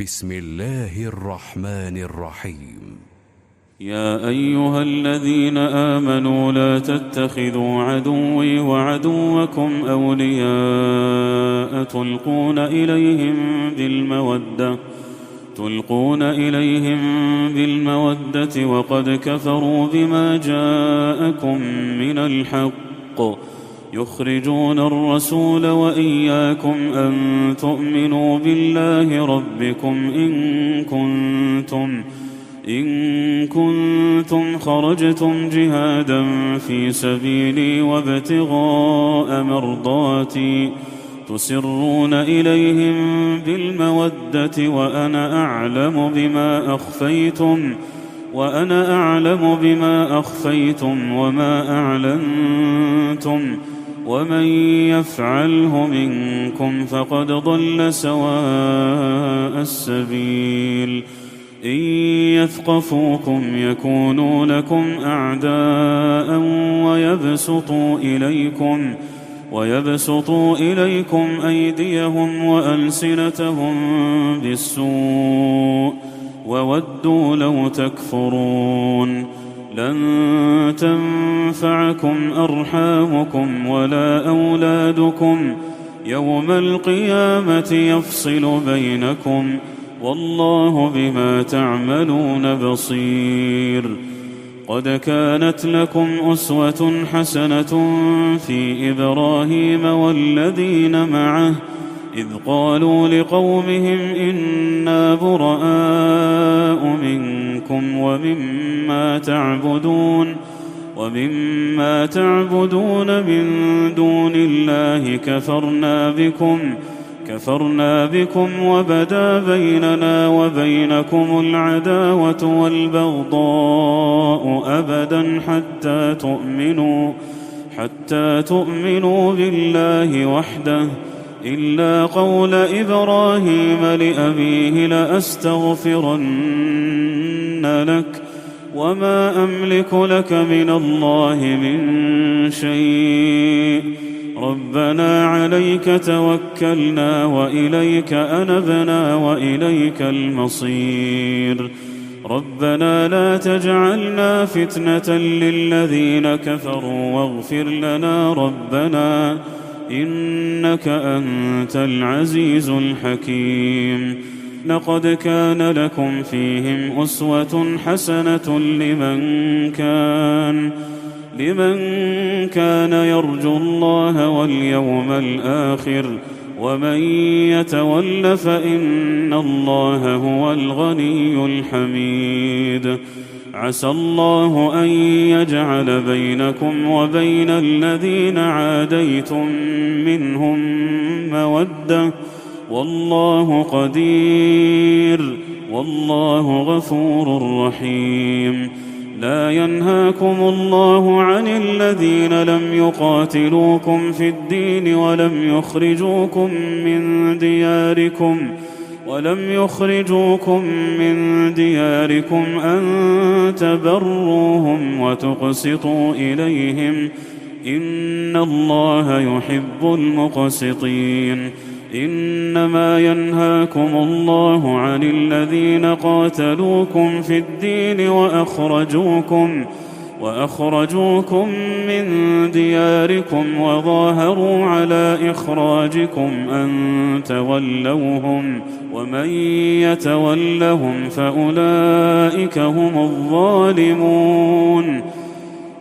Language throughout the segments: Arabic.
بسم الله الرحمن الرحيم. يا أيها الذين آمنوا لا تتخذوا عدوي وعدوكم أولياء تلقون إليهم بالمودة وقد كفروا بما جاءكم من الحق يخرجون الرسول وإياكم أن تؤمنوا بالله ربكم إن كنتم خرجتم جهادا في سبيلي وابتغاء مرضاتي تسرون إليهم بالمودة وأنا أعلم بما أخفيتم وما أعلنتم ومن يفعله منكم فقد ضل سواء السبيل إن يثقفوكم يكونوا لكم أعداء ويبسطوا إليكم أيديهم وألسنتهم بالسوء وودوا لو تكفرون لن تنفعكم أرحامكم ولا أولادكم يوم القيامة يفصل بينكم والله بما تعملون بصير. قد كانت لكم أسوة حسنة في إبراهيم والذين معه إذ قالوا لقومهم إنا براء منكم ومما تعبدون من دون الله كفرنا بكم وبدا بيننا وبينكم العداوة والبغضاء أبدا حتى تؤمنوا بالله وحده إلا قول إبراهيم لأبيه لأستغفرن لك وما أملك لك من الله من شيء ربنا عليك توكلنا وإليك أنبنا وإليك المصير ربنا لا تجعلنا فتنة للذين كفروا واغفر لنا ربنا إنك أنت العزيز الحكيم. لقد كان لكم فيهم أسوة حسنة لمن كان يرجو الله واليوم الآخر ومن يتول فإن الله هو الغني الحميد. عسى الله أن يجعل بينكم وبين الذين عاديتم منهم مودة والله قدير والله غفور رحيم. لا ينهاكم الله عن الذين لم يقاتلوكم في الدين ولم يخرجوكم من دياركم أن تبروهم وتقسطوا إليهم إن الله يحب المقسطين. إنما ينهاكم الله عن الذين قاتلوكم في الدين وأخرجوكم من دياركم وظاهروا على إخراجكم أن تولوهم ومن يتولهم فأولئك هم الظالمون.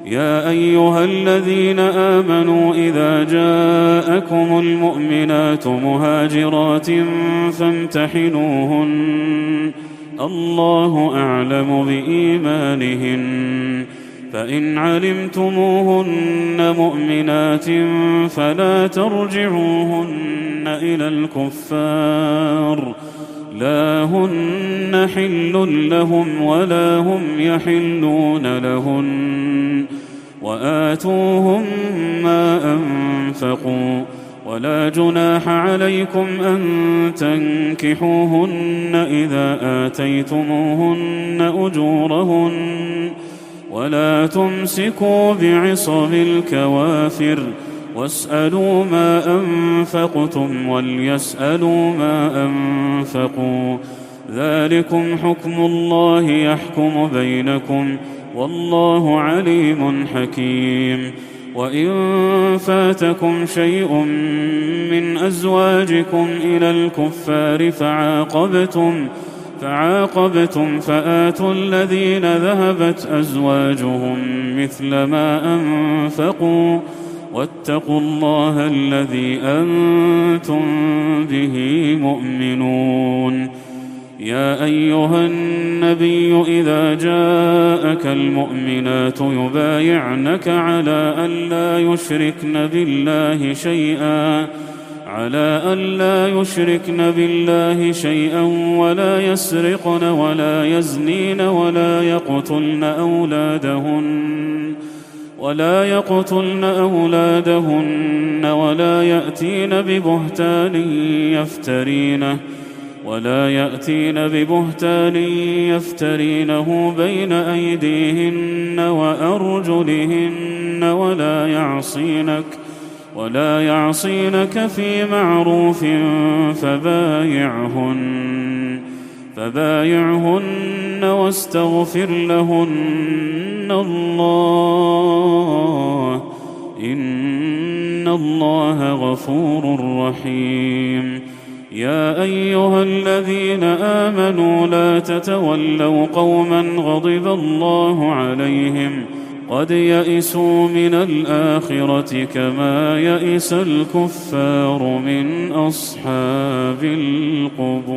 يا أيها الذين آمنوا إذا جاءكم المؤمنات مهاجرات فامتحنوهن الله أعلم بإيمانهن فإن علمتموهن مؤمنات فلا ترجعوهن إلى الكفار لا هن حل لهم ولا هم يحلون لهن وآتوهم ما أنفقوا ولا جناح عليكم أن تنكحوهن إذا آتيتموهن أجورهن ولا تمسكوا بعصم الكوافر واسألوا ما أنفقتم وليسألوا ما أنفقوا، ذلكم حكم الله يحكم بينكم، والله عليم حكيم. وإن فاتكم شيء من أزواجكم إلى الكفار فعاقبتم فآتوا الذين ذهبت أزواجهم مثل ما أنفقوا، واتقوا الله الذي أنتم به مؤمنون. يا أيها النبي إذا جاءك المؤمنات يبايعنك على ألا يشركن بالله شيئا ولا يسرقن ولا يزنين ولا يقتلن أولادهن ولا يأتين ببهتان يفترينه بين أيديهن وأرجلهن ولا يعصينك في معروف فبايعهن واستغفر لهن الله، إن الله غفور رحيم. يا أيها الذين آمنوا لا تتولوا قوما غضب الله عليهم قد يئسوا من الآخرة كما يئس الكفار من أصحاب القبور.